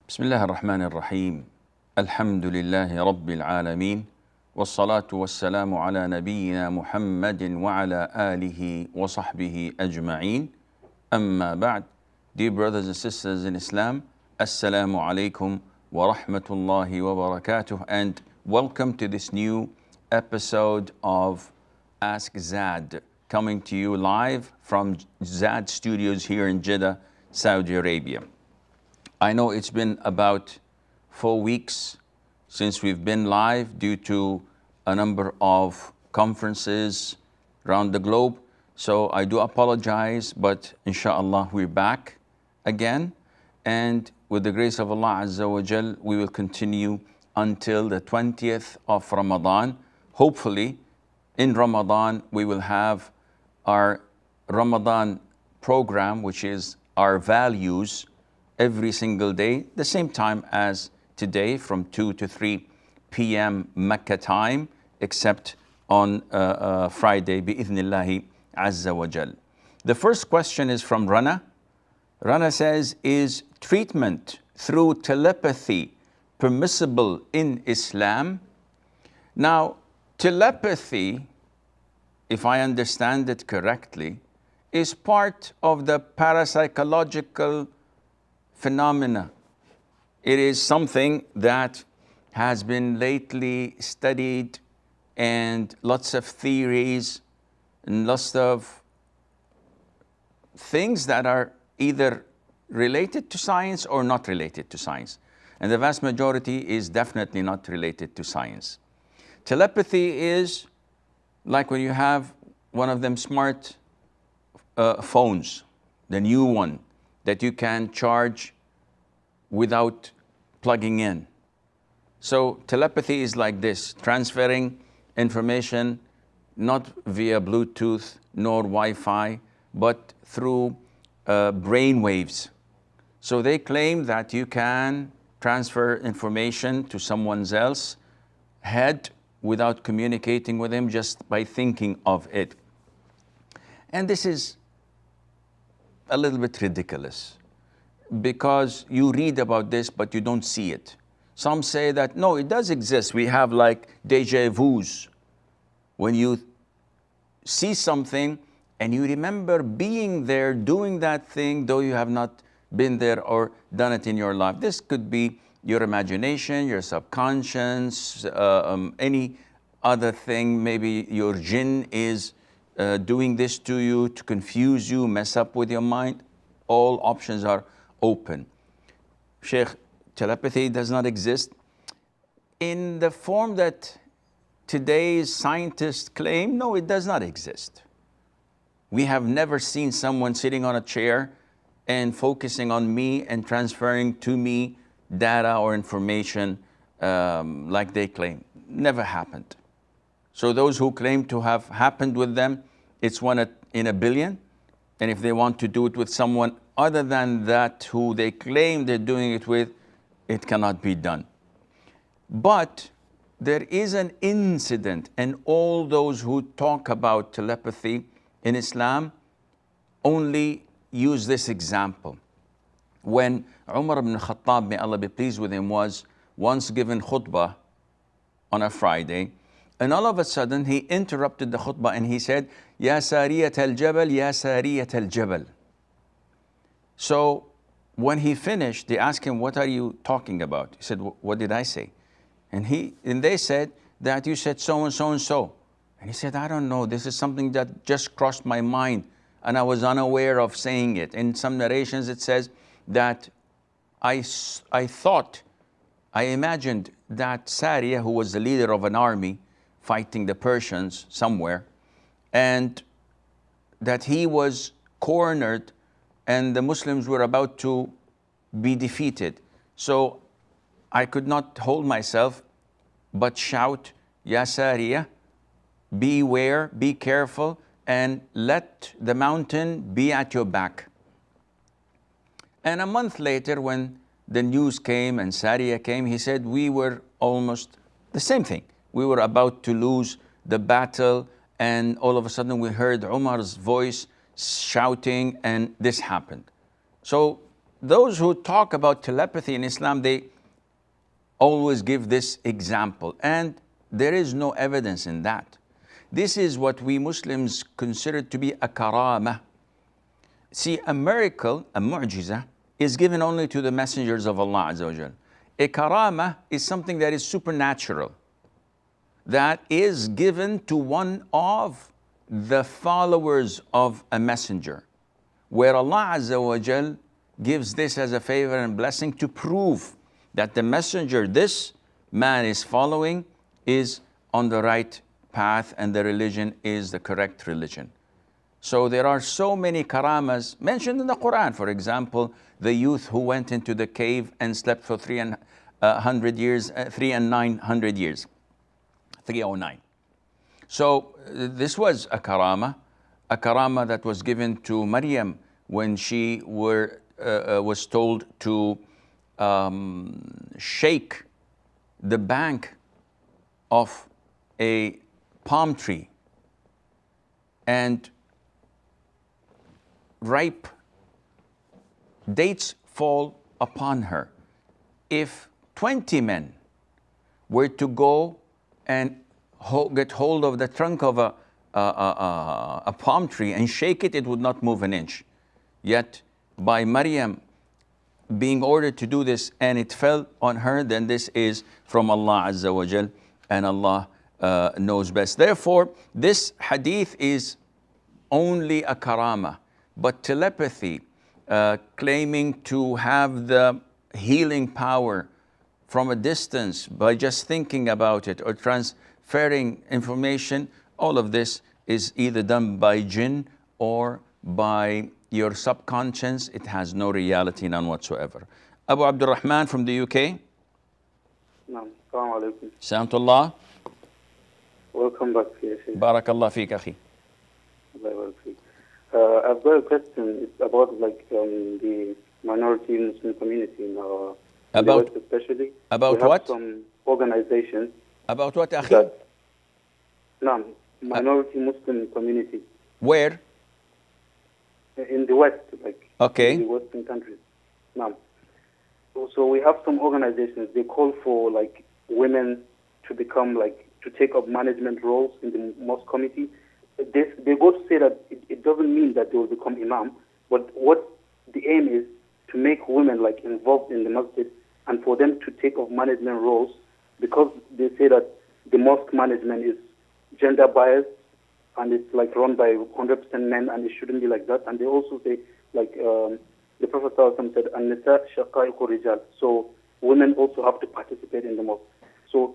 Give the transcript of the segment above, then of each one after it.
بسم الله الرحمن الرحيم الحمد لله رب العالمين والصلاة والسلام على نبينا محمد وعلى آله وصحبه أجمعين أما بعد. Dear brothers and sisters in Islam, Assalamu alaikum wa rahmatullahi wa barakatuh, and welcome to this new episode of Ask Zad, coming to you live from Zad Studios here in Jeddah, Saudi Arabia. I know it's been about 4 weeks since we've been live due to a number of conferences around the globe. So I do apologize, but inshallah we're back again. And with the grace of Allah Azza wa Jal, we will continue until the 20th of Ramadan. Hopefully, in Ramadan, we will have our Ramadan program, which is our values, every single day, the same time as today, from 2 to 3 p.m. Mecca time, except on Friday, bi'ithnillahi azza wa jal. The first question is from Rana. Rana says, is treatment through telepathy permissible in Islam? Now, telepathy, if I understand it correctly, is part of the parapsychological phenomena. It is something that has been lately studied, and lots of theories and lots of things that are either related to science or not related to science. And the vast majority is definitely not related to science. Telepathy is like when you have one of them smart phones, the new one, that you can charge without plugging in. So telepathy is like this, transferring information not via Bluetooth nor Wi-Fi, but through brain waves. So they claim that you can transfer information to someone else's head without communicating with him, just by thinking of it. And this is a little bit ridiculous, because you read about this, but you don't see it. Some say that, no, it does exist. We have like déjà vus. When you see something and you remember being there, doing that thing, though you have not been there or done it in your life. This could be your imagination, your subconscious, any other thing. Maybe your jinn is doing this to you to confuse you, mess up with your mind. All options are open. Sheikh, telepathy does not exist in the form that today's scientists claim. No, it does not exist. We have never seen someone sitting on a chair and focusing on me and transferring to me data or information like they claim. Never happened. So those who claim to have happened with them, it's one in a billion. And if they want to do it with someone other than that who they claim they're doing it with, it cannot be done. But there is an incident, and all those who talk about telepathy in Islam only use this example. When Umar ibn Khattab, may Allah be pleased with him, was once given khutbah on a Friday, and all of a sudden he interrupted the khutbah and he said, Ya Sariyat al-Jabal, Ya Sariyat al-Jabal. So when he finished, they asked him, what are you talking about? He said, what did I say? And they said that you said so and so and so. And he said, I don't know, this is something that just crossed my mind and I was unaware of saying it. In some narrations it says that I imagined that Sariya, who was the leader of an army fighting the Persians somewhere, and that he was cornered and the Muslims were about to be defeated. So I could not hold myself but shout, Ya Sariya, beware, be careful, and let the mountain be at your back. And a month later, when the news came and Sariya came, he said, we were almost the same thing. We were about to lose the battle, and all of a sudden we heard Umar's voice shouting, and this happened. So those who talk about telepathy in Islam, they always give this example, and there is no evidence in that. This is what we Muslims consider to be a karama. See, a miracle, a mu'jiza, is given only to the messengers of Allah Azza wa Jal. A karama is something that is supernatural, that is given to one of the followers of a messenger, where Allah Azza wa Jal gives this as a favor and blessing to prove that the messenger this man is following is on the right path and the religion is the correct religion. So there are so many karamas mentioned in the Quran. For example, the youth who went into the cave and slept for 309 years. 309. So this was a karama that was given to Maryam when she was told to shake the bank of a palm tree, and ripe dates fall upon her. If 20 men were to go and get hold of the trunk of a palm tree and shake it, it would not move an inch. Yet by Maryam being ordered to do this and it fell on her, then this is from Allah Azza wa Jal, and Allah knows best. Therefore, this hadith is only a karama, but telepathy, claiming to have the healing power from a distance by just thinking about it or transferring information, all of this is either done by jinn or by your subconscious. It has no reality, none whatsoever. Abu Abdurrahman from the UK. Assalamu alaikum. Salamtullah. Welcome back, Sheikh. Barakallah feek, akhi. I've got a question. It's about the minority Muslim community in our About, West especially. about we have what? some organizations. About what, akhi? Minority Muslim community. Where? In the West, Okay. in the Western countries. So we have some organizations, they call for women to become to take up management roles in the mosque committee. They go to say that it doesn't mean that they will become imam, but what the aim is to make women involved in the masjid and for them to take up management roles, because they say that the mosque management is gender biased and it's run by 100% men and it shouldn't be like that. And they also say the Prophet ﷺ said, "An-nisa shaqaiqu rijal." So women also have to participate in the mosque. So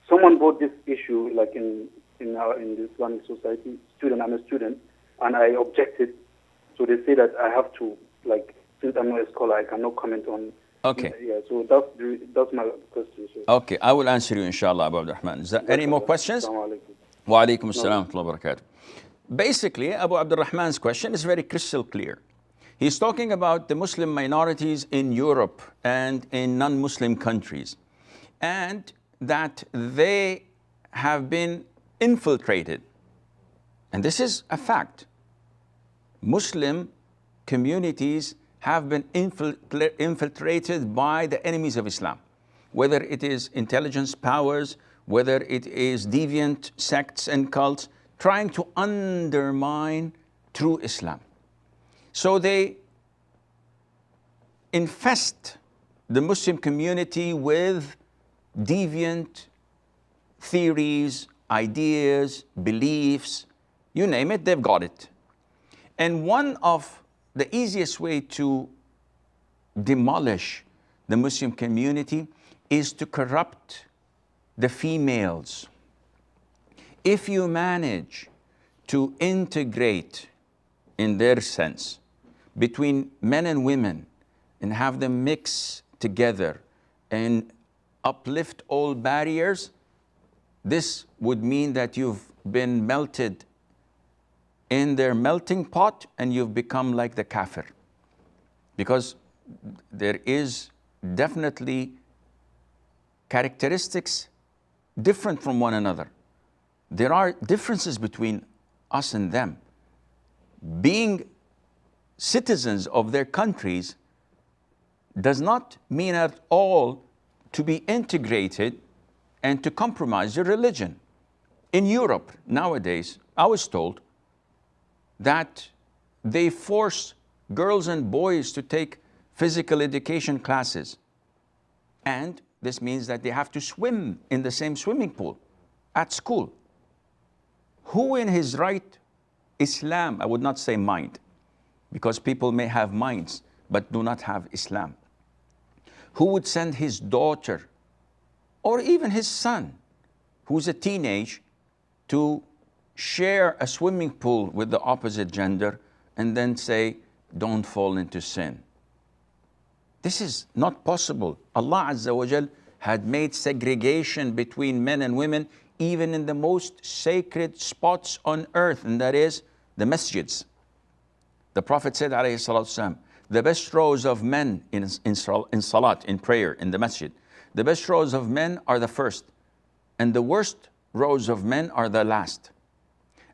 someone brought this issue in the Islamic society. I'm a student, and I objected. So they say that I have to since I'm not a scholar, I cannot comment on. Okay. Yeah. So that's my question. Sir. Okay, I will answer you, inshallah, Abu Abdurrahman. Is there any more questions? Assalamu alaikum. Wa alaikum assalam wa barakatuh. Basically, Abu Abdurrahman's question is very crystal clear. He's talking about the Muslim minorities in Europe and in non-Muslim countries, and that they have been infiltrated. And this is a fact. Muslim communities have been infiltrated by the enemies of Islam, whether it is intelligence powers, whether it is deviant sects and cults trying to undermine true Islam. So they infest the Muslim community with deviant theories, ideas, beliefs, you name it, they've got it. And one of the easiest way to demolish the Muslim community is to corrupt the females. If you manage to integrate, in their sense, between men and women and have them mix together and uplift all barriers, this would mean that you've been melted in their melting pot and you've become like the kafir. Because there is definitely characteristics different from one another. There are differences between us and them. Being citizens of their countries does not mean at all to be integrated and to compromise your religion. In Europe nowadays, I was told that they force girls and boys to take physical education classes. And this means that they have to swim in the same swimming pool at school. Who in his right Islam, I would not say mind, because people may have minds but do not have Islam, who would send his daughter or even his son, who's a teenage, to share a swimming pool with the opposite gender and then say, don't fall into sin? This is not possible. Allah Azza wa Jal had made segregation between men and women even in the most sacred spots on earth, and that is the masjids. The Prophet said, alayhi salatu wasalam, the best rows of men in salat, in prayer, in the masjid, the best rows of men are the first, and the worst rows of men are the last.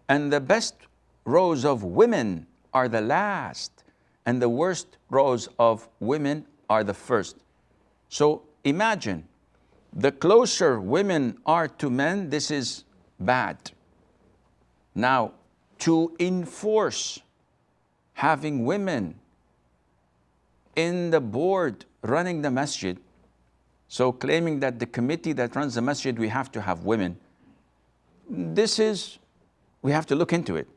And the best rows of women are the last, and the worst rows of women are the first. So imagine, the closer women are to men, this is bad. Now, to enforce having women in the board running the masjid, so claiming that the committee that runs the masjid, we have to have women, we have to look into it.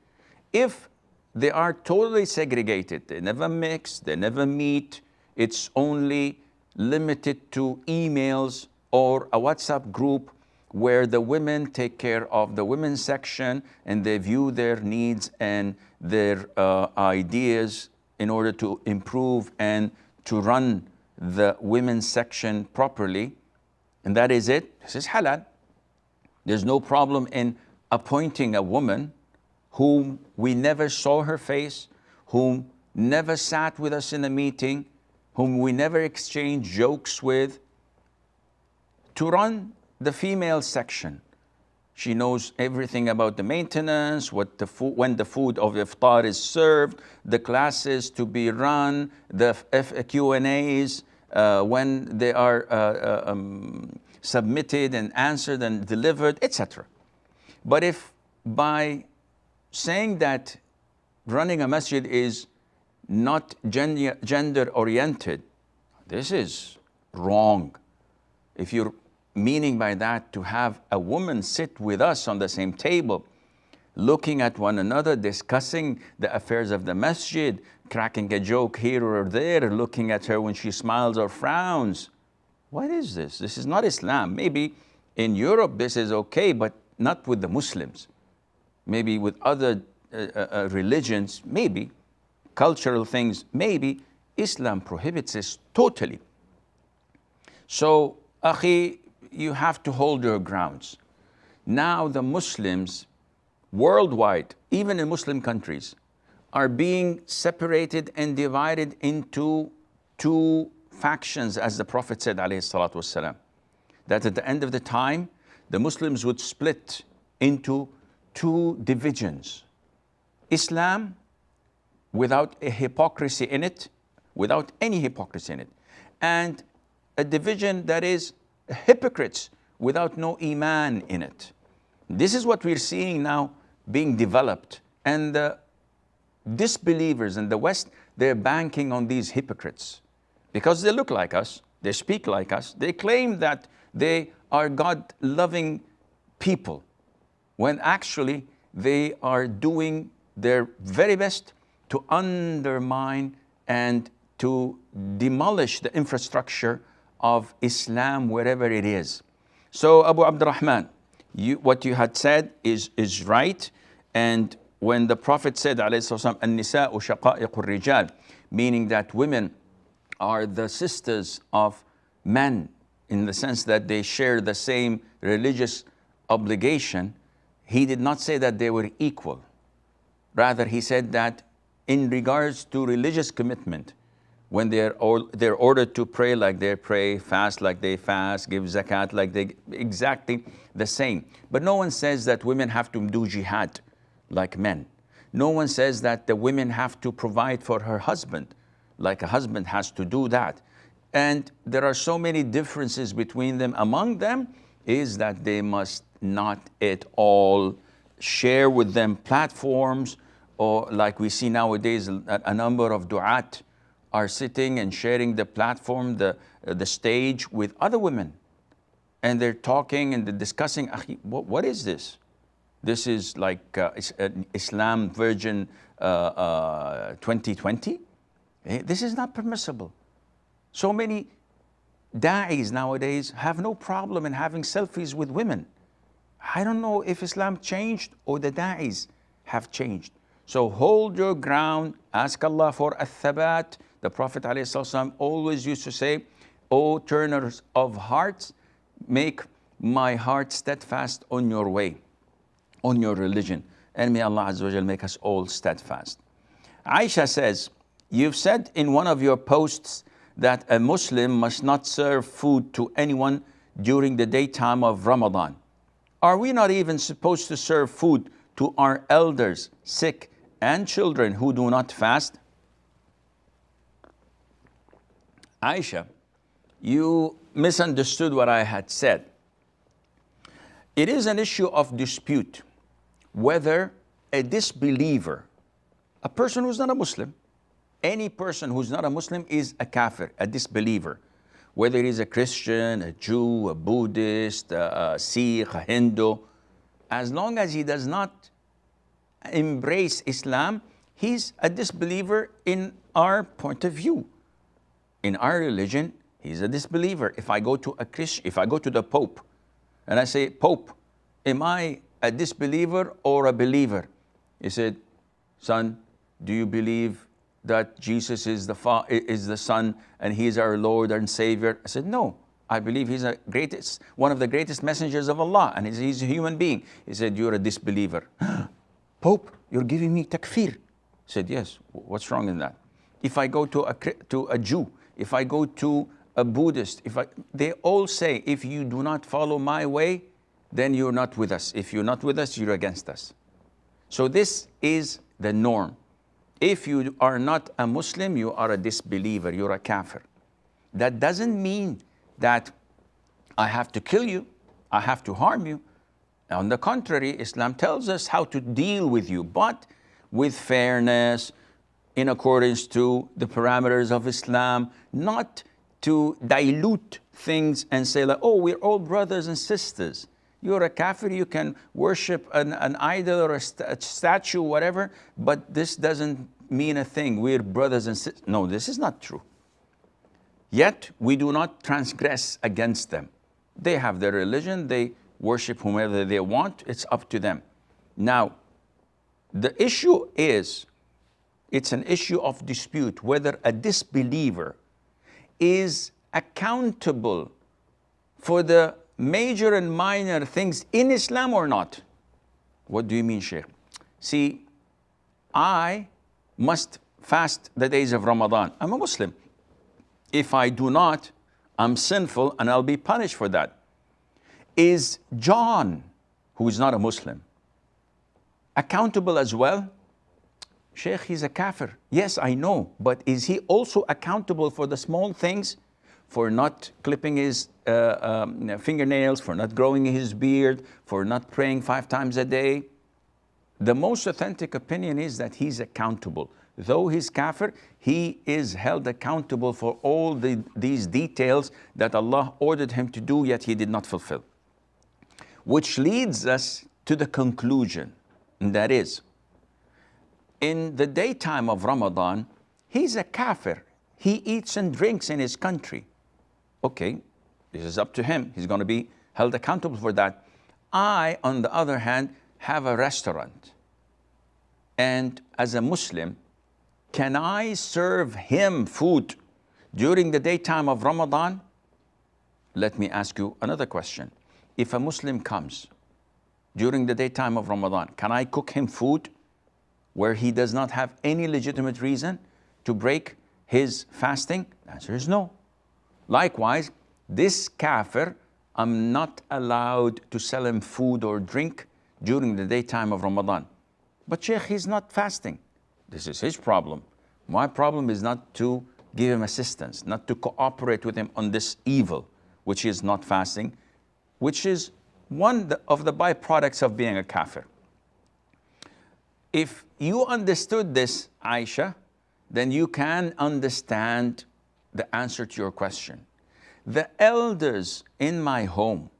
If they are totally segregated, they never mix, they never meet, it's only limited to emails or a WhatsApp group where the women take care of the women's section and they view their needs and their ideas in order to improve and to run the women's section properly, and that is it, this is halal. There's no problem in appointing a woman whom we never saw her face, whom never sat with us in a meeting, whom we never exchanged jokes with, to run the female section. She knows everything about the maintenance, what the food, when the food of iftar is served, the classes to be run, the Q&As, when they are submitted and answered and delivered, etc. But if by saying that running a masjid is not gender oriented, this is wrong. If you're meaning by that to have a woman sit with us on the same table, looking at one another, discussing the affairs of the masjid, cracking a joke here or there, looking at her when she smiles or frowns. What is this? This is not Islam. Maybe in Europe this is okay, but not with the Muslims. Maybe with other religions, maybe. Cultural things, maybe. Islam prohibits this totally. So, akhi, you have to hold your grounds. Now the Muslims worldwide, even in Muslim countries, are being separated and divided into two factions, as the Prophet said, alayhi salatu wasalam, that at the end of the time, the Muslims would split into two divisions. Islam, without a hypocrisy in it, without any hypocrisy in it, and a division that is hypocrites without no iman in it. This is what we're seeing now being developed, and the disbelievers in the West, they're banking on these hypocrites because they look like us, they speak like us, they claim that they are God-loving people, when actually they are doing their very best to undermine and to demolish the infrastructure of Islam wherever it is. So Abu Abdurrahman, what you had said is right. And when the Prophet said, alayhi an-nisa'u shaqa'iqur rijal, meaning that women are the sisters of men in the sense that they share the same religious obligation, he did not say that they were equal. Rather, he said that in regards to religious commitment, when they're ordered to pray like they pray, fast like they fast, give zakat like they, exactly the same. But no one says that women have to do jihad like men. No one says that the women have to provide for her husband like a husband has to do that. And there are so many differences between them. Among them is that they must not at all share with them platforms, or like we see nowadays, a number of du'at are sitting and sharing the platform, the stage with other women. And they're talking and they're discussing, what is this? This is like Islam Virgin 2020? This is not permissible. So many da'is nowadays have no problem in having selfies with women. I don't know if Islam changed or the da'is have changed. So hold your ground, ask Allah for al-thabat. The Prophet ﷺ always used to say, O turners of hearts, make my heart steadfast on your way, on your religion. And may Allah Azza wa Jal make us all steadfast. Aisha says, you've said in one of your posts that a Muslim must not serve food to anyone during the daytime of Ramadan. Are we not even supposed to serve food to our elders, sick, and children who do not fast? Aisha, you misunderstood what I had said. It is an issue of dispute whether a disbeliever, a person who's not a Muslim, any person who's not a Muslim is a kafir, a disbeliever. Whether he's a Christian, a Jew, a Buddhist, a Sikh, a Hindu, as long as he does not embrace Islam, he's a disbeliever in our point of view. In our religion, he's a disbeliever. If I go to a Christian, if I go to the Pope and I say, Pope, am I a disbeliever or a believer? He said, son, do you believe that Jesus is the Son and He is our Lord and Savior? I said, no, I believe He's one of the greatest messengers of Allah, and He's a human being. He said, you're a disbeliever. Pope, you're giving me takfir. I said, yes, what's wrong in that? If I go to a Jew, if I go to a Buddhist, they all say, if you do not follow my way, then you're not with us. If you're not with us, you're against us. So this is the norm. If you are not a Muslim, you are a disbeliever, you're a kafir. That doesn't mean that I have to kill you, I have to harm you. On the contrary, Islam tells us how to deal with you, but with fairness, in accordance to the parameters of Islam, not to dilute things and say like, oh, we're all brothers and sisters. You're a kafir, you can worship an idol or a statue, whatever, but this doesn't mean a thing. We're brothers and sisters. No, this is not true. Yet, we do not transgress against them. They have their religion, they worship whomever they want, it's up to them. Now, the issue is, it's an issue of dispute whether a disbeliever is accountable for the major and minor things in Islam or not. What do you mean, Sheikh? See, I must fast the days of Ramadan. I'm a Muslim. If I do not, I'm sinful and I'll be punished for that. Is John, who is not a Muslim, accountable as well? Sheikh, he's a kafir. Yes, I know, but is he also accountable for the small things? For not clipping his fingernails, for not growing his beard, for not praying 5 times a day? The most authentic opinion is that he's accountable. Though he's kafir, he is held accountable for all these details that Allah ordered him to do, yet he did not fulfill. Which leads us to the conclusion, and that is, in the daytime of Ramadan, he's a kafir. He eats and drinks in his country. Okay, this is up to him. He's going to be held accountable for that. I, on the other hand, have a restaurant. And as a Muslim, can I serve him food during the daytime of Ramadan? Let me ask you another question. If a Muslim comes during the daytime of Ramadan, can I cook him food where he does not have any legitimate reason to break his fasting? The answer is no. Likewise, this kafir, I'm not allowed to sell him food or drink during the daytime of Ramadan. But Sheikh, he's not fasting. This is his problem. My problem is not to give him assistance, not to cooperate with him on this evil, which is not fasting, which is one of the byproducts of being a kafir. If you understood this, Aisha, then you can understand the answer to your question. The elders in my home,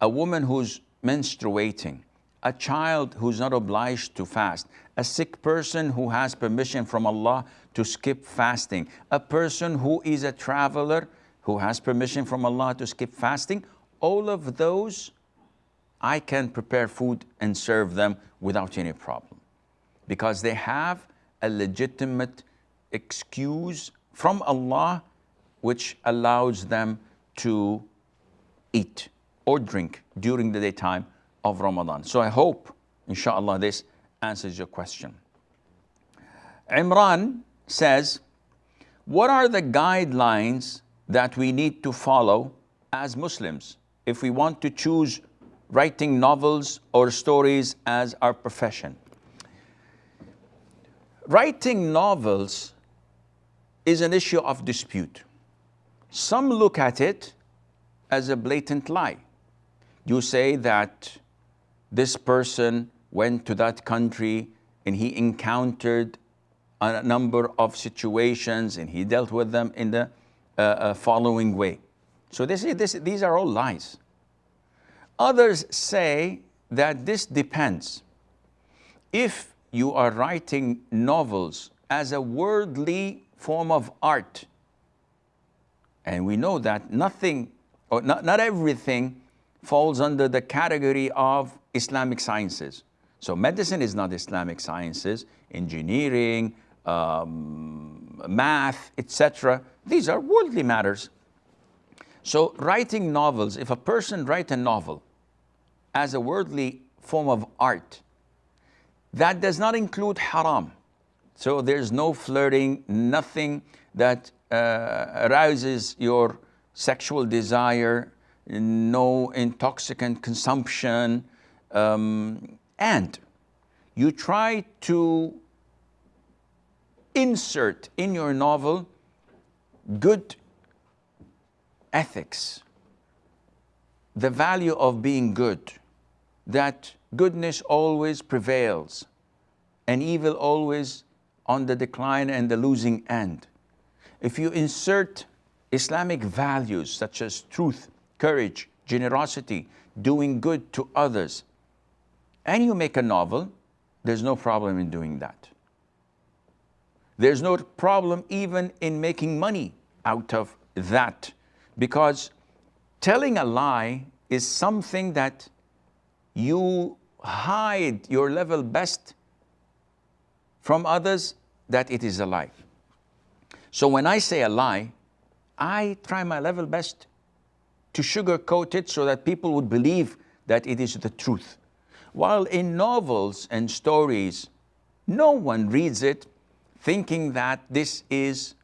a woman who's menstruating, a child who's not obliged to fast, a sick person who has permission from Allah to skip fasting, a person who is a traveler who has permission from Allah to skip fasting, all of those I can prepare food and serve them without any problem, because they have a legitimate excuse from Allah which allows them to eat or drink during the daytime of Ramadan. So I hope, inshallah, this answers your question. Imran says, what are the guidelines that we need to follow as Muslims if we want to choose writing novels or stories as our profession? Writing novels is an issue of dispute. Some look at it as a blatant lie. You say that this person went to that country and he encountered a number of situations and he dealt with them in the following way. So these are all lies. Others say that this depends. If you are writing novels as a worldly form of art, and we know that nothing, or not everything falls under the category of Islamic sciences. So medicine is not Islamic sciences, engineering, math, etc. These are worldly matters. So writing novels, if a person writes a novel as a worldly form of art, that does not include haram. So there's no flirting, nothing that arouses your sexual desire, no intoxicant consumption, and you try to insert in your novel good ethics, the value of being good, that goodness always prevails and evil always on the decline and the losing end. If you insert Islamic values such as truth, courage, generosity, doing good to others, and you make a novel, there's no problem in doing that. There's no problem even in making money out of that, because telling a lie is something that you hide your level best from others, that it is a lie. So when I say a lie, I try my level best to sugarcoat it so that people would believe that it is the truth. While in novels and stories, no one reads it thinking that this is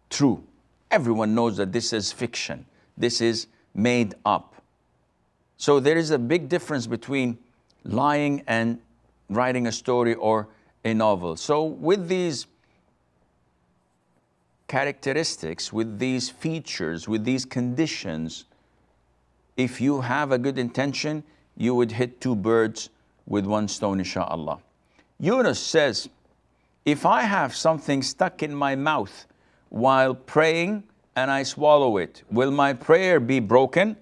true. Everyone knows that this is fiction. This is made up. So there is a big difference between lying and writing a story or a novel. So with these characteristics, with these features, with these conditions, if you have a good intention, you would hit two birds with one stone, inshallah. Yunus says, if I have something stuck in my mouth while praying and I swallow it, will my prayer be broken?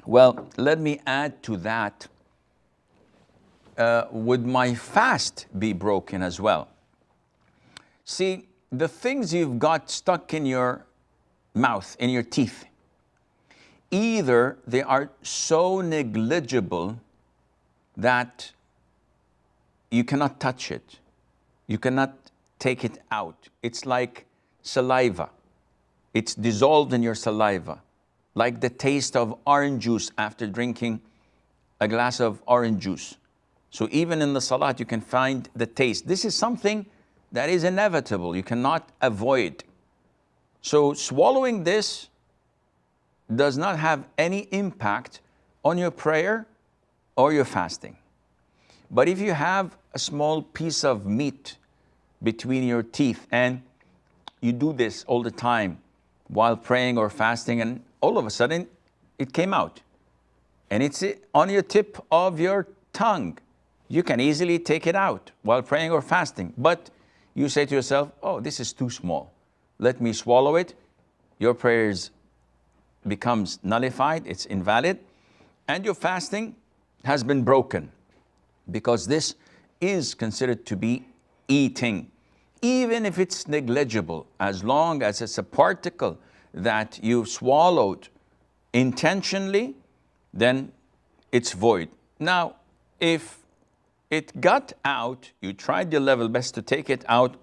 Well, let me add to that, would my fast be broken as well? See, the things you've got stuck in your mouth, in your teeth, either they are so negligible that you cannot touch it, you cannot take it out. It's like saliva. It's dissolved in your saliva, like the taste of orange juice after drinking a glass of orange juice. So even in the salat, you can find the taste. This is something that is inevitable, you cannot avoid. So swallowing this does not have any impact on your prayer or your fasting. But if you have a small piece of meat between your teeth, and you do this all the time while praying or fasting, and all of a sudden it came out, and it's on your tip of your tongue. You can easily take it out while praying or fasting, but you say to yourself, oh, this is too small. Let me swallow it. Your prayers becomes nullified, it's invalid, and your fasting has been broken, because this is considered to be eating. Even if it's negligible, as long as it's a particle that you swallowed intentionally, then it's void. Now, if it got out, you tried your level best to take it out,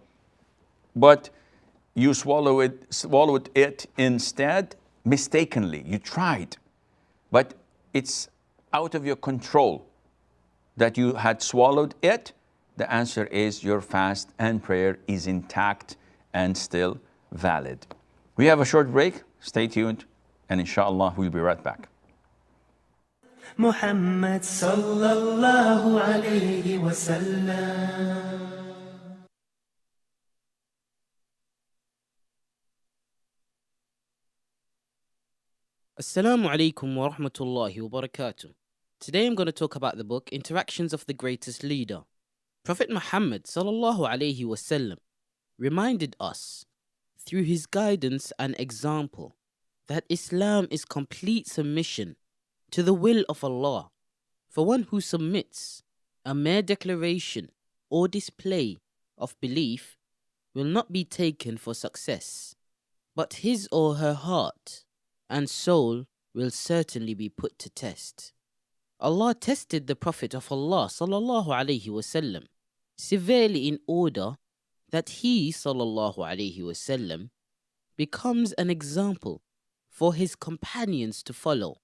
but you swallowed it instead mistakenly. You tried, but it's out of your control that you had swallowed it. The answer is your fast and prayer is intact and still valid. We have a short break. Stay tuned, and inshallah we'll be right back. Muhammad sallallahu alayhi wa sallam. Assalamu alaikum wa rahmatullahi wa barakatuh. Today I'm going to talk about the book Interactions of the Greatest Leader. Prophet Muhammad sallallahu alayhi wa sallam reminded us through his guidance and example that Islam is complete submission to the will of Allah. For one who submits, a mere declaration or display of belief will not be taken for success, but his or her heart and soul will certainly be put to test. Allah tested the Prophet of Allah sallallahu alaihi wasallam severely in order that he sallallahu alaihi wasallam becomes an example for his companions to follow.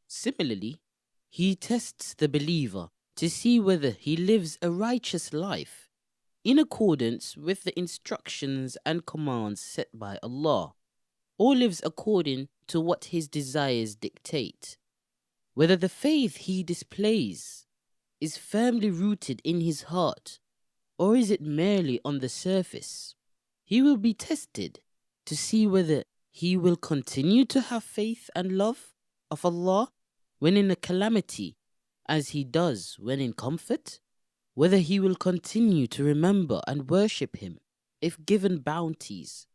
Similarly, he tests the believer to see whether he lives a righteous life in accordance with the instructions and commands set by Allah, or lives according to what his desires dictate. Whether the faith he displays is firmly rooted in his heart, or is it merely on the surface. He will be tested to see whether he will continue to have faith and love of Allah when in a calamity, as he does when in comfort, whether he will continue to remember and worship him if given bounties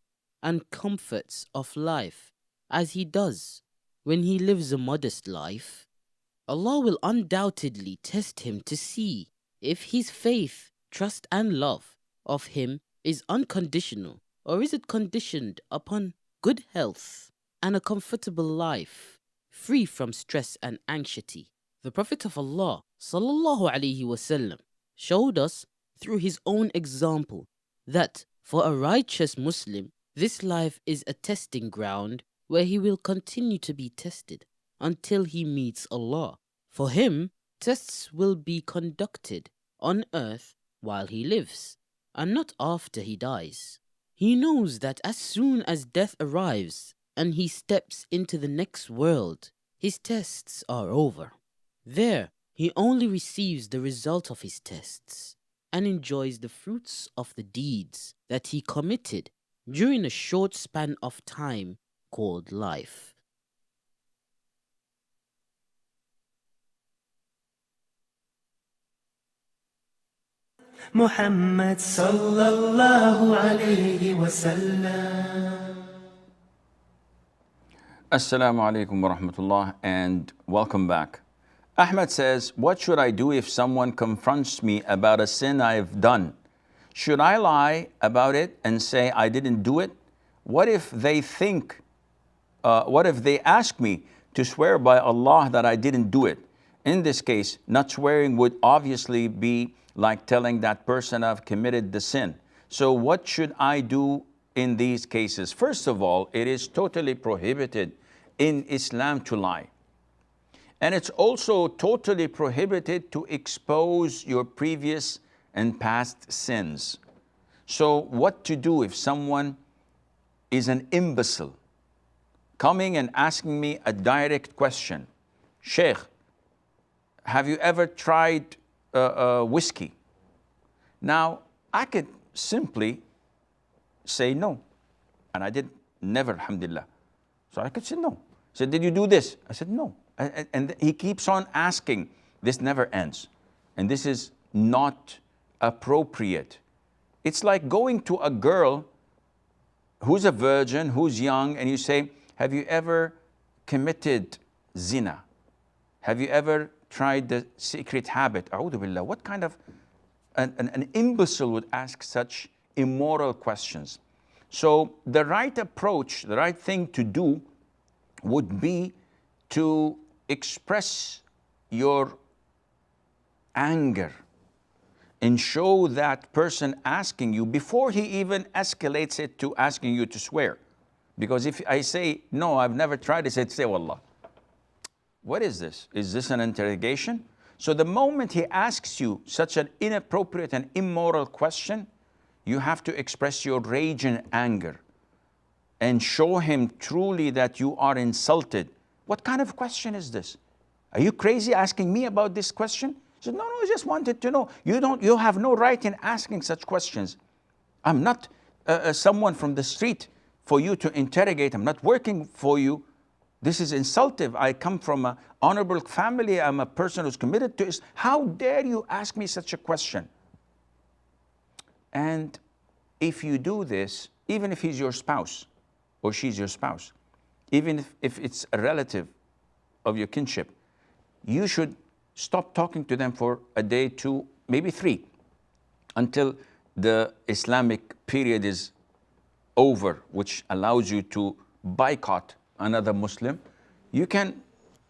and comforts of life, as he does when he lives a modest life. Allah will undoubtedly test him to see if his faith, trust and love of him is unconditional, or is it conditioned upon good health and a comfortable life, free from stress and anxiety. The Prophet of Allah sallallahu alaihi wasallam showed us through his own example that for a righteous Muslim, this life is a testing ground where he will continue to be tested until he meets Allah. For him, tests will be conducted on earth while he lives, and not after he dies. He knows that as soon as death arrives and he steps into the next world, his tests are over. There, he only receives the result of his tests and enjoys the fruits of the deeds that he committed during a short span of time called life. Muhammad sallallahu alayhi wa sallam. Assalamu alaikum wa rahmatullah, and welcome back. Ahmed says, what should I do if someone confronts me about a sin I've done? Should I lie about it and say I didn't do it? What if they ask me to swear by Allah that I didn't do it? In this case, not swearing would obviously be like telling that person I've committed the sin. So what should I do in these cases? First of all, it is totally prohibited in Islam to lie. And it's also totally prohibited to expose your previous and past sins. So what to do if someone is an imbecile coming and asking me a direct question? Sheikh, have you ever tried whiskey? Now, I could simply say no. And I did never, alhamdulillah. So I could say no. He said, did you do this? I said, no. And he keeps on asking. This never ends. And this is not appropriate. It's like going to a girl who's a virgin, who's young, and you say, have you ever committed zina? Have you ever tried the secret habit? A'udhu billah. What kind of an imbecile would ask such immoral questions? So the right approach, the right thing to do would be to express your anger and show that person asking you before he even escalates it to asking you to swear. Because if I say, no, I've never tried this, I'd say, wallah. What is this? Is this an interrogation? So the moment he asks you such an inappropriate and immoral question, you have to express your rage and anger and show him truly that you are insulted. What kind of question is this? Are you crazy asking me about this question? He said, no, I just wanted to know. You have no right in asking such questions. I'm not someone from the street for you to interrogate. I'm not working for you. This is insultive. I come from an honorable family. I'm a person who's committed to Islam. How dare you ask me such a question? And if you do this, even if he's your spouse or she's your spouse, even if it's a relative of your kinship, you should stop talking to them for a day, 2, maybe 3, until the Islamic period is over, which allows you to boycott another Muslim. You can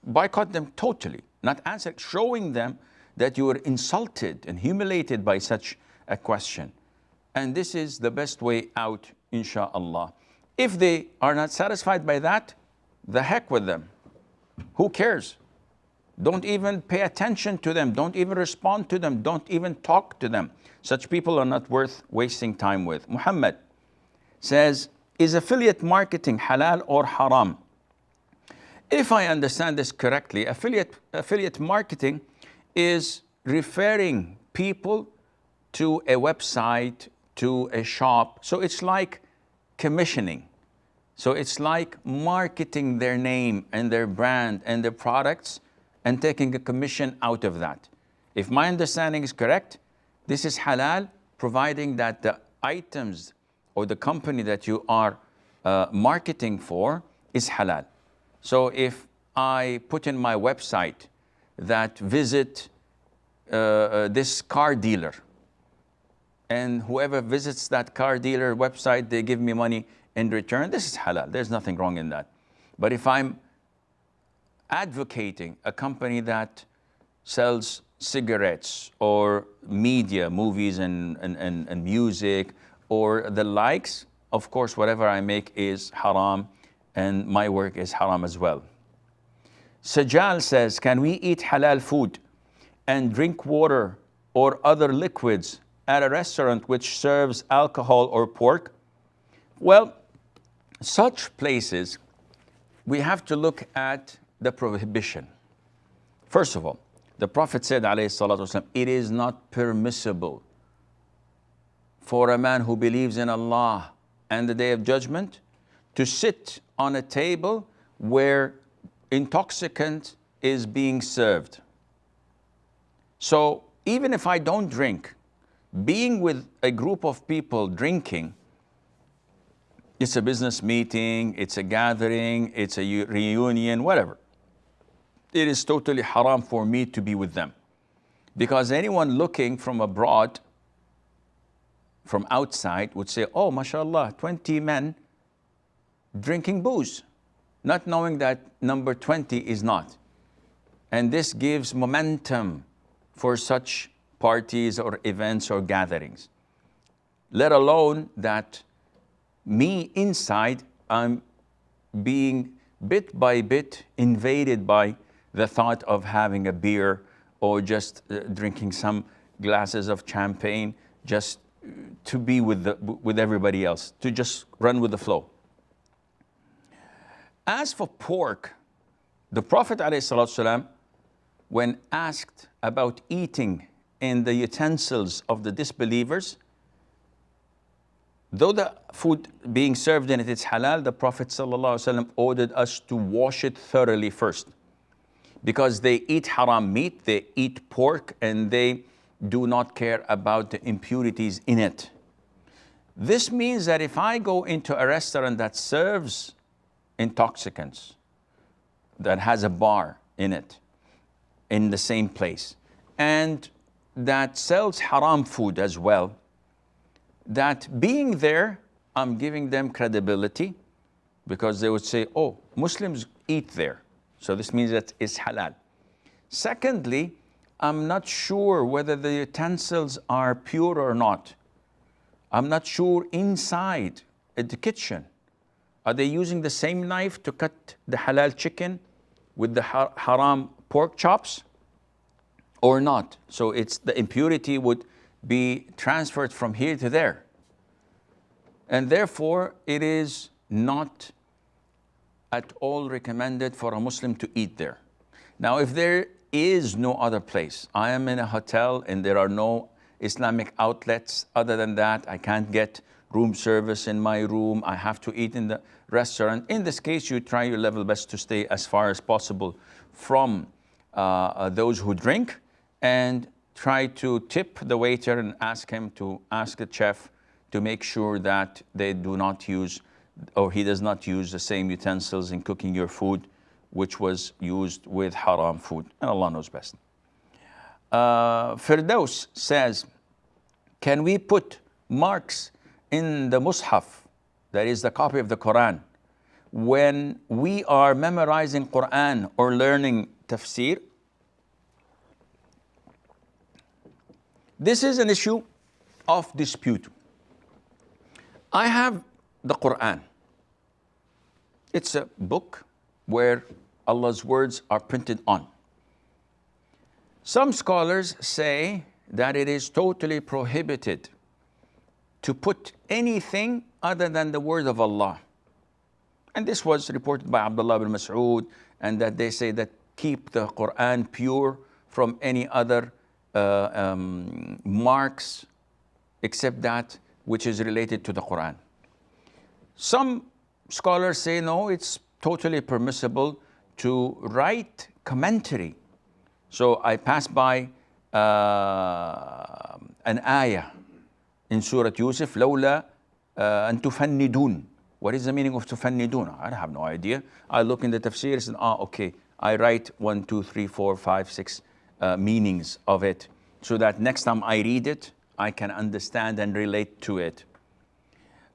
boycott them totally, not answer, showing them that you were insulted and humiliated by such a question. And this is the best way out, insha'Allah. If they are not satisfied by that, the heck with them. Who cares? Don't even pay attention to them. Don't even respond to them. Don't even talk to them. Such people are not worth wasting time with. Muhammad says, is affiliate marketing halal or haram? If I understand this correctly, affiliate marketing is referring people to a website, to a shop. So it's like commissioning. So it's like marketing their name and their brand and their products and taking a commission out of that. If my understanding is correct, this is halal, providing that the items or the company that you are marketing for is halal. So if I put in my website that visit this car dealer, and whoever visits that car dealer website, they give me money in return, this is halal. There's nothing wrong in that. But if I'm advocating a company that sells cigarettes or media, movies and music or the likes, of course, whatever I make is haram and my work is haram as well. Sajal says, can we eat halal food and drink water or other liquids at a restaurant which serves alcohol or pork? Well, such places, we have to look at the prohibition. First of all, the Prophet said, alayhi salatu wasalam, it is not permissible for a man who believes in Allah and the Day of Judgment to sit on a table where intoxicant is being served. So even if I don't drink, being with a group of people drinking, it's a business meeting, it's a gathering, it's a reunion, whatever. It is totally haram for me to be with them. Because anyone looking from abroad, from outside, would say, oh, mashallah, 20 men drinking booze, not knowing that number 20 is not. And this gives momentum for such parties or events or gatherings. Let alone that me inside, I'm being bit by bit invaded by the thought of having a beer or just drinking some glasses of champagne just to be with everybody else, to just run with the flow. As for pork, the Prophet ﷺ, when asked about eating in the utensils of the disbelievers, though the food being served in it is halal, the Prophet ﷺ ordered us to wash it thoroughly first. Because they eat haram meat, they eat pork, and they do not care about the impurities in it. This means that if I go into a restaurant that serves intoxicants, that has a bar in it, in the same place, and that sells haram food as well, that being there, I'm giving them credibility, because they would say, oh, Muslims eat there, so this means that it's halal. Secondly, I'm not sure whether the utensils are pure or not. I'm not sure inside at the kitchen, are they using the same knife to cut the halal chicken with the haram pork chops or not? So it's the impurity would be transferred from here to there. And therefore, it is not at all recommended for a Muslim to eat there. Now, if there is no other place, I am in a hotel and there are no Islamic outlets. Other than that, I can't get room service in my room. I have to eat in the restaurant. In this case, you try your level best to stay as far as possible from those who drink, and try to tip the waiter and ask the chef to make sure that they do not use, or he does not use the same utensils in cooking your food, which was used with haram food. And Allah knows best. Firdaus says, can we put marks in the Mus'haf, that is the copy of the Quran, when we are memorizing Quran or learning tafsir? This is an issue of dispute. I have the Quran. It's a book where Allah's words are printed on. Some scholars say that it is totally prohibited to put anything other than the word of Allah. And this was reported by Abdullah ibn Mas'ud, and that they say that keep the Quran pure from any other marks except that which is related to the Quran. Some scholars say no, it's totally permissible to write commentary. So I passed by an ayah in Surah Yusuf, لولا أن تفندون. What is the meaning of تفندون? I have no idea. I look in the tafsir and okay, I write 1, 2, 3, 4, 5, 6 meanings of it, so that next time I read it, I can understand and relate to it.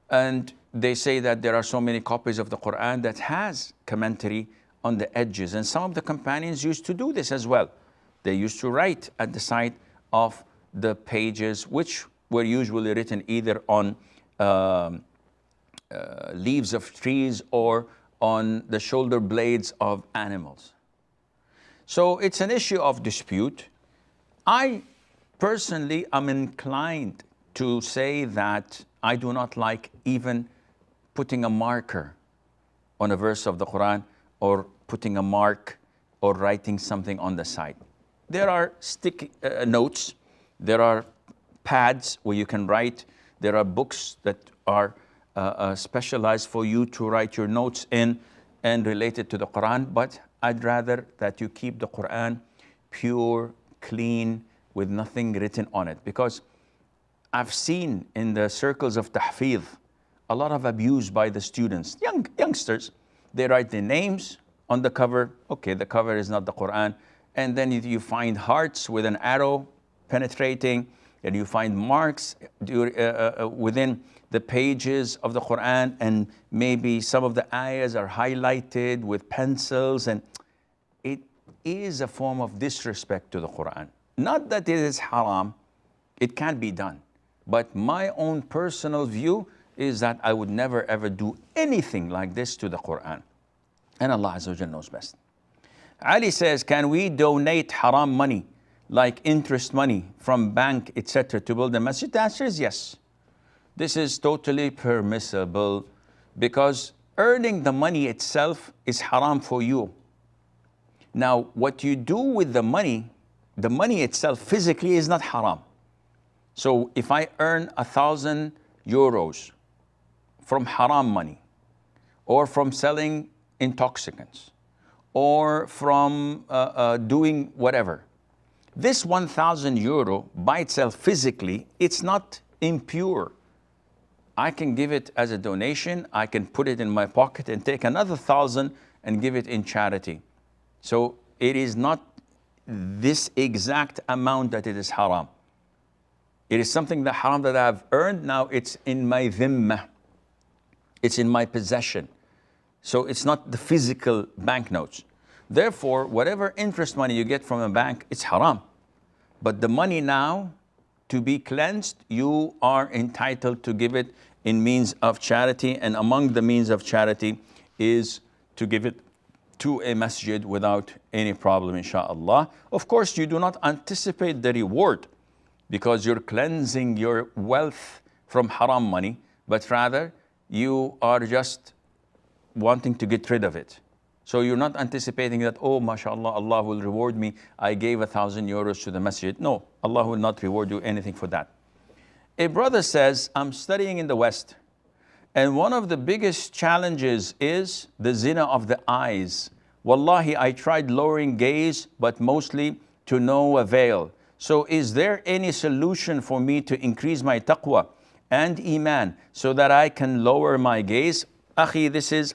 And they say that there are so many copies of the Quran that has commentary on the edges, and some of the companions used to do this as well. They used to write at the side of the pages, which were usually written either on leaves of trees or on the shoulder blades of animals. So it's an issue of dispute. I personally am inclined to say that I do not like even putting a marker on a verse of the Quran, or putting a mark or writing something on the side. There are sticky notes, there are pads where you can write, there are books that are specialized for you to write your notes in and related to the Quran, but I'd rather that you keep the Quran pure, clean, with nothing written on it. Because I've seen in the circles of tahfidh a lot of abuse by the students, youngsters. They write their names on the cover. Okay, the cover is not the Quran. And then you find hearts with an arrow penetrating, and you find marks within the pages of the Quran, and maybe some of the ayahs are highlighted with pencils, and it is a form of disrespect to the Quran. Not that it is haram, it can be done. But my own personal view is that I would never ever do anything like this to the Quran. And Allah Azza wa Jalla knows best. Ali says, can we donate haram money, like interest money from bank, etc., to build a masjid? The answer is yes. This is totally permissible, because earning the money itself is haram for you. Now, what you do with the money itself physically is not haram. So if I earn 1,000 euros from haram money, or from selling intoxicants, or from doing whatever, this 1,000 euro by itself physically, it's not impure. I can give it as a donation, I can put it in my pocket and take another 1,000 and give it in charity. So it is not this exact amount that it is haram. It is something that haram that I have earned, now it's in my dhimmah. It's in my possession. So it's not the physical banknotes. Therefore, whatever interest money you get from a bank, it's haram. But the money now, to be cleansed, you are entitled to give it in means of charity. And among the means of charity is to give it to a masjid without any problem, inshallah. Of course, you do not anticipate the reward because you're cleansing your wealth from haram money, but rather you are just wanting to get rid of it. So you're not anticipating that, oh, mashallah, Allah will reward me. I gave 1,000 euros to the masjid. No, Allah will not reward you anything for that. A brother says, I'm studying in the West, and one of the biggest challenges is the zina of the eyes. Wallahi, I tried lowering gaze, but mostly to no avail. So is there any solution for me to increase my taqwa and iman so that I can lower my gaze? Akhi, this is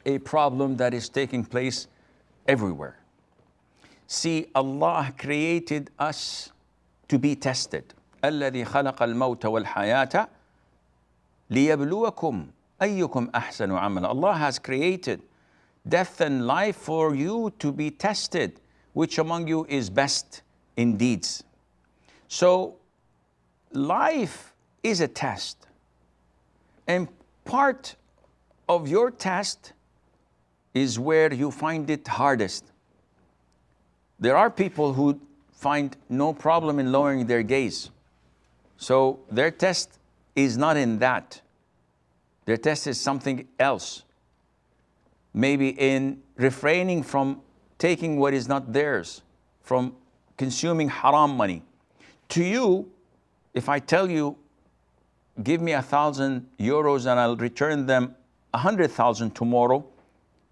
a problem that is taking place everywhere. See, Allah created us to be tested. الذي خلق الموت والحياة ليبلوكم أيكم أحسن عملا. Allah has created death and life for you to be tested, which among you is best in deeds. So life is a test, and part of your test is where you find it hardest. There are people who find no problem in lowering their gaze. So their test is not in that. Their test is something else. Maybe in refraining from taking what is not theirs, from consuming haram money. To you, if I tell you, give me 1,000 euros and I'll return them 100,000 tomorrow,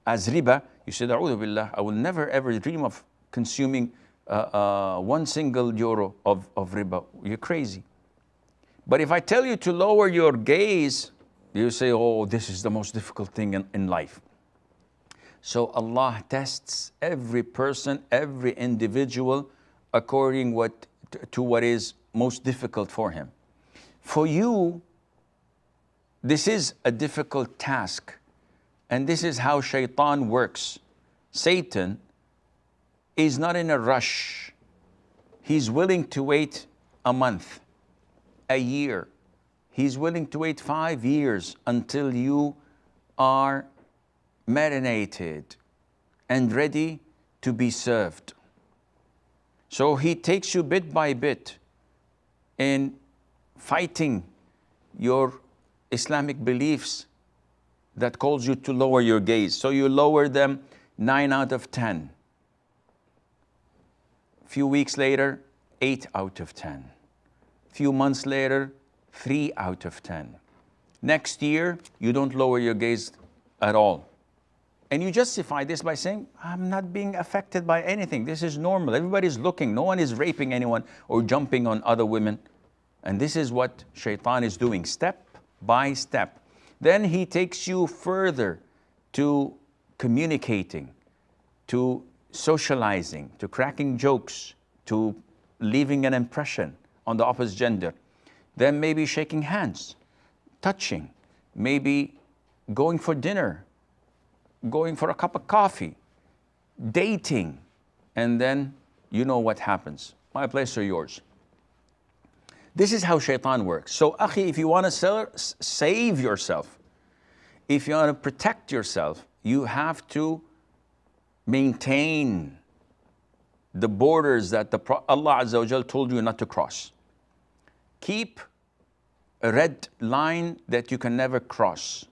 as riba, you said, A'udhu billah, I will never ever dream of consuming 1 single euro of riba. You're crazy. But if I tell you to lower your gaze, you say, oh, this is the most difficult thing in life. So Allah tests every person, every individual, according to what is most difficult for him. For you, this is a difficult task. And this is how shaitan works. Satan is not in a rush. He's willing to wait a month, a year. He's willing to wait 5 years until you are marinated and ready to be served. So he takes you bit by bit in fighting your Islamic beliefs that calls you to lower your gaze. So you lower them 9 out of 10. Few weeks later, 8 out of 10. Few months later, 3 out of 10. Next year, you don't lower your gaze at all. And you justify this by saying, I'm not being affected by anything. This is normal. Everybody's looking. No one is raping anyone or jumping on other women. And this is what shaitan is doing, step by step. Then he takes you further to communicating, to socializing, to cracking jokes, to leaving an impression on the opposite gender. Then maybe shaking hands, touching, maybe going for dinner, going for a cup of coffee, dating, and then you know what happens. My place or yours. This is how shaitan works. So, akhi, if you want to save yourself, if you want to protect yourself, you have to maintain the borders that Allah Azza wa Jal told you not to cross. Keep a red line that you can never cross.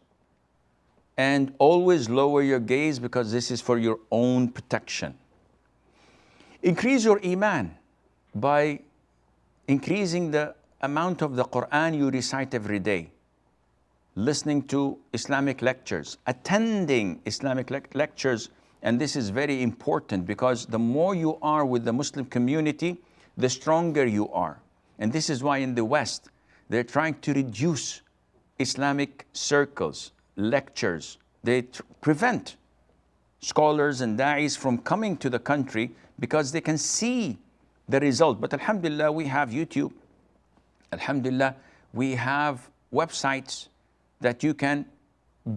And always lower your gaze because this is for your own protection. Increase your iman by increasing the amount of the Quran you recite every day. listening to Islamic lectures, attending Islamic lectures. And this is very important because the more you are with the Muslim community, the stronger you are. And this is why in the West, they're trying to reduce Islamic circles, lectures. They prevent scholars and da'is from coming to the country because they can see the result. But alhamdulillah, we have YouTube. Alhamdulillah, we have websites that you can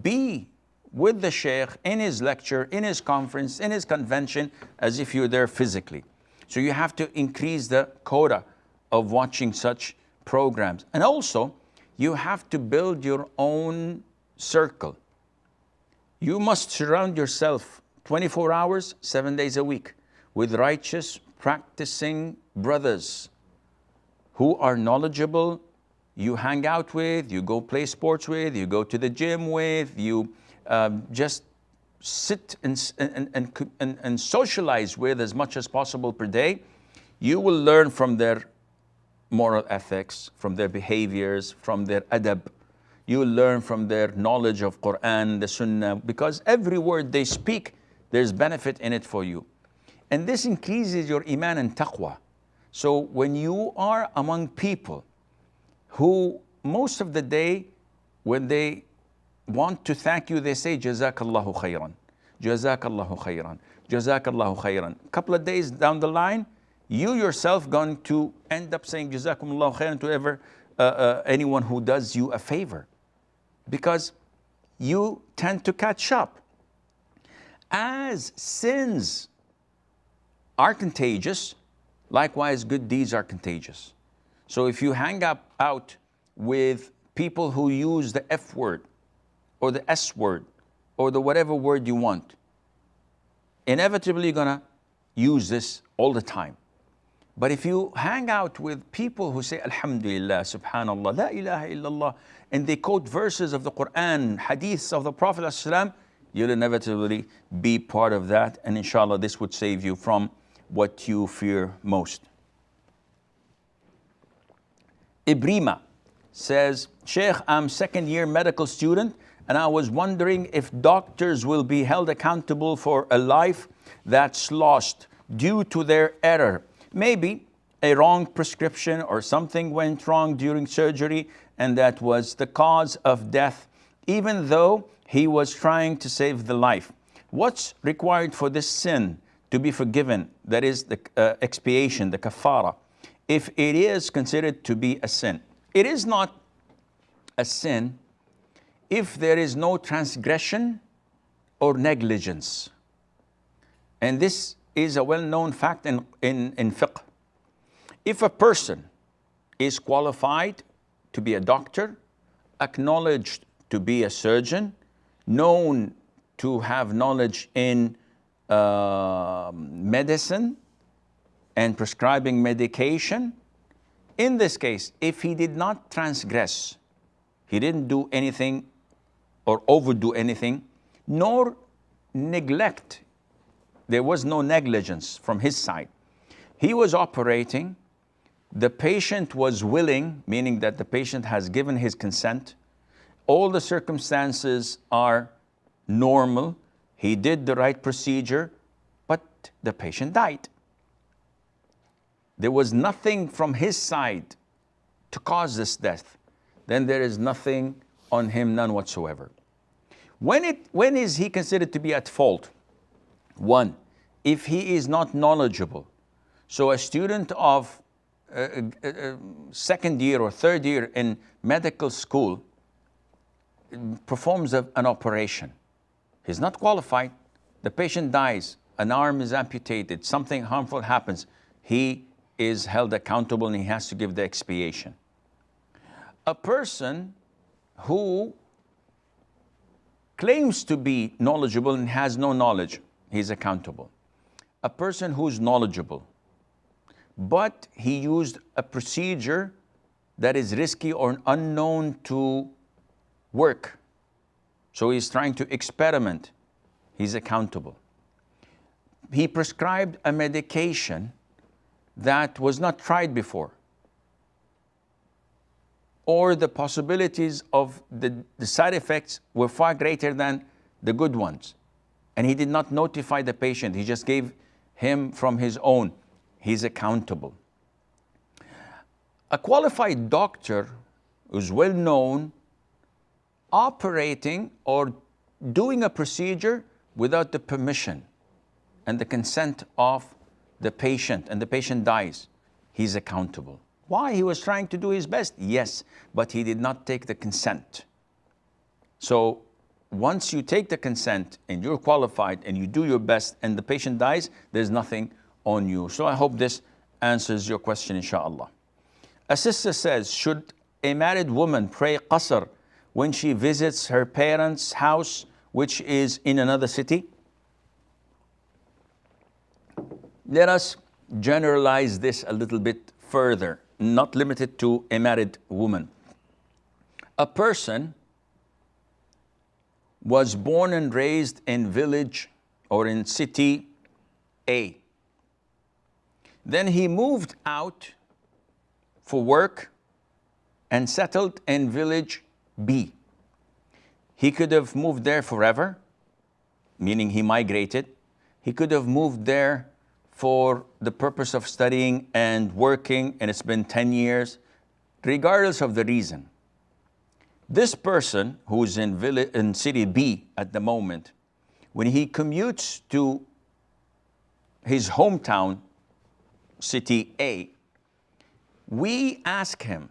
be with the Sheikh in his lecture, in his conference, in his convention, as if you're there physically. So you have to increase the quota of watching such programs. And also, you have to build your own circle. You must surround yourself 24 hours, 7 days a week with righteous, practicing brothers who are knowledgeable, you hang out with, you go play sports with, you go to the gym with, you just sit and socialize with as much as possible per day. You will learn from their moral ethics, from their behaviors, from their adab. You will learn from their knowledge of Quran, the Sunnah, because every word they speak, there's benefit in it for you. And this increases your iman and taqwa. So when you are among people who most of the day, when they want to thank you, they say, Jazakallahu khayran, Jazakallahu khayran, Jazakallahu khayran. A couple of days down the line, you yourself going to end up saying Jazakumullahu khayran to anyone who does you a favor. Because you tend to catch up. As sins are contagious, likewise good deeds are contagious. So if you hang out with people who use the F word, or the S word, or the whatever word you want, inevitably you're gonna use this all the time. But if you hang out with people who say Alhamdulillah, Subhanallah, La ilaha illallah, and they quote verses of the Quran, hadiths of the Prophet ﷺ, you'll inevitably be part of that, and inshallah this would save you from what you fear most. Ibrima says, Sheikh, I'm second year medical student, and I was wondering if doctors will be held accountable for a life that's lost due to their error. Maybe a wrong prescription or something went wrong during surgery and that was the cause of death, even though he was trying to save the life. What's required for this sin to be forgiven? That is the expiation, the kafara, if it is considered to be a sin. It is not a sin if there is no transgression or negligence. And this is a well-known fact in fiqh. If a person is qualified to be a doctor, acknowledged to be a surgeon, known to have knowledge in medicine and prescribing medication, in this case, if he did not transgress, he didn't do anything or overdo anything, nor neglect, there was no negligence from his side. He was operating, the patient was willing, meaning that the patient has given his consent, all the circumstances are normal, he did the right procedure, but the patient died. There was nothing from his side to cause this death. Then there is nothing on him, none whatsoever. When is he considered to be at fault? One, if he is not knowledgeable. So a student of second year or third year in medical school performs an operation. He's not qualified. The patient dies. An arm is amputated. Something harmful happens. He is held accountable and he has to give the expiation. A person who claims to be knowledgeable and has no knowledge, he's accountable. A person who's knowledgeable, but he used a procedure that is risky or unknown to work, so he's trying to experiment, he's accountable. He prescribed a medication that was not tried before. or the possibilities of the side effects were far greater than the good ones. And he did not notify the patient, he just gave him from his own. He's accountable. A qualified doctor who's well known operating or doing a procedure without the permission and the consent of the patient, and the patient dies, he's accountable. Why? He was trying to do his best, yes, but he did not take the consent. So once you take the consent and you're qualified and you do your best and the patient dies, there's nothing on you. So I hope this answers your question, inshallah. A sister says, should a married woman pray qasr when she visits her parents' house, which is in another city? Let us generalize this a little bit further, not limited to a married woman. A person was born and raised in village or in city A. Then he moved out for work and settled in village B. He could have moved there forever, meaning he migrated. He could have moved there for the purpose of studying and working, and it's been 10 years, regardless of the reason. This person who's in city B at the moment, when he commutes to his hometown, city A, we ask him,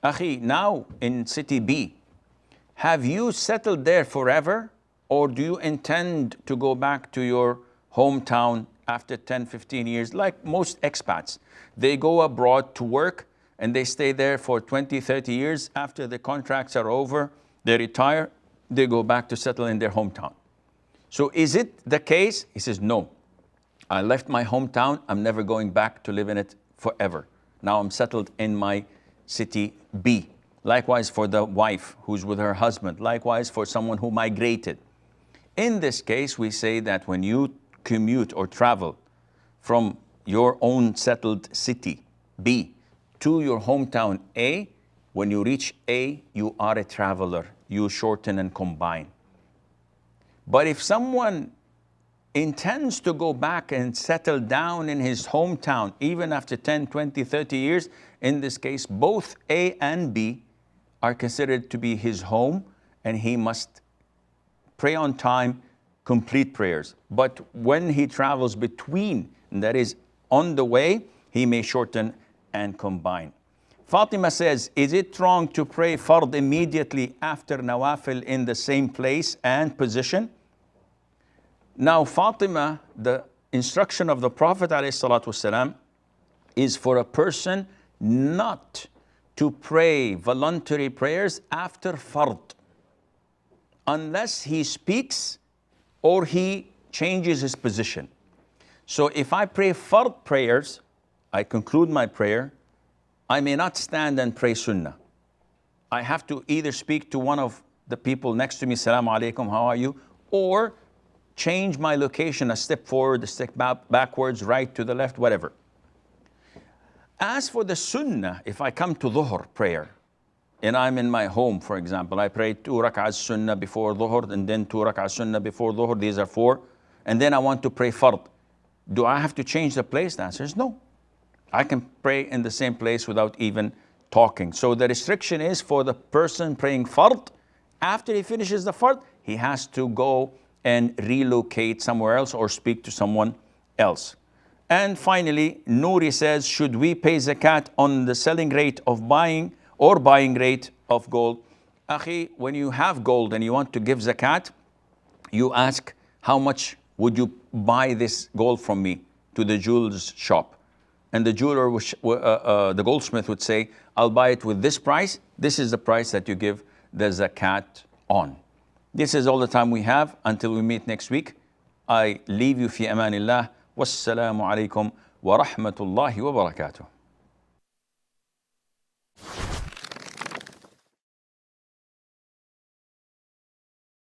Akhi, now in city B, have you settled there forever, or do you intend to go back to your hometown after 10, 15 years? Like most expats, they go abroad to work and they stay there for 20, 30 years. After the contracts are over, they retire, they go back to settle in their hometown. So is it the case? He says, no. I left my hometown, I'm never going back to live in it forever. Now I'm settled in my city B. Likewise for the wife who's with her husband. Likewise for someone who migrated. In this case, we say that when you commute or travel from your own settled city B to your hometown A, when you reach A, you are a traveler. You shorten and combine. But if someone intends to go back and settle down in his hometown, even after 10, 20, 30 years, in this case, both A and B are considered to be his home, and he must pray on time, complete prayers. But when he travels between, and that is on the way, he may shorten and combine. Fatima says, is it wrong to pray fard immediately after nawafil in the same place and position? Now, Fatima, the instruction of the Prophet ﷺ is for a person not to pray voluntary prayers after fard, unless he speaks or he changes his position. So if I pray fard prayers, I conclude my prayer, I may not stand and pray sunnah. I have to either speak to one of the people next to me, Assalamu alaikum, how are you? Or change my location a step forward, a step backwards, right to the left, whatever. As for the sunnah, if I come to dhuhr prayer, and I'm in my home, for example, I pray 2 rak'ahs sunnah before dhuhr, and then 2 rak'ahs sunnah before dhuhr, these are 4, and then I want to pray fard. Do I have to change the place? The answer is no. I can pray in the same place without even talking. So the restriction is for the person praying fard, after he finishes the fard, he has to go and relocate somewhere else or speak to someone else. And finally, Nouri says, should we pay zakat on the selling rate of buying or buying rate of gold? Akhi, when you have gold and you want to give zakat, you ask, how much would you buy this gold from me, to the jeweler's shop? And the jeweler, the goldsmith would say, I'll buy it with this price. This is the price that you give the zakat on. This is all the time we have until we meet next week. I leave you fi amanillah. Wassalamu alaikum wa rahmatullahi wa barakatuh.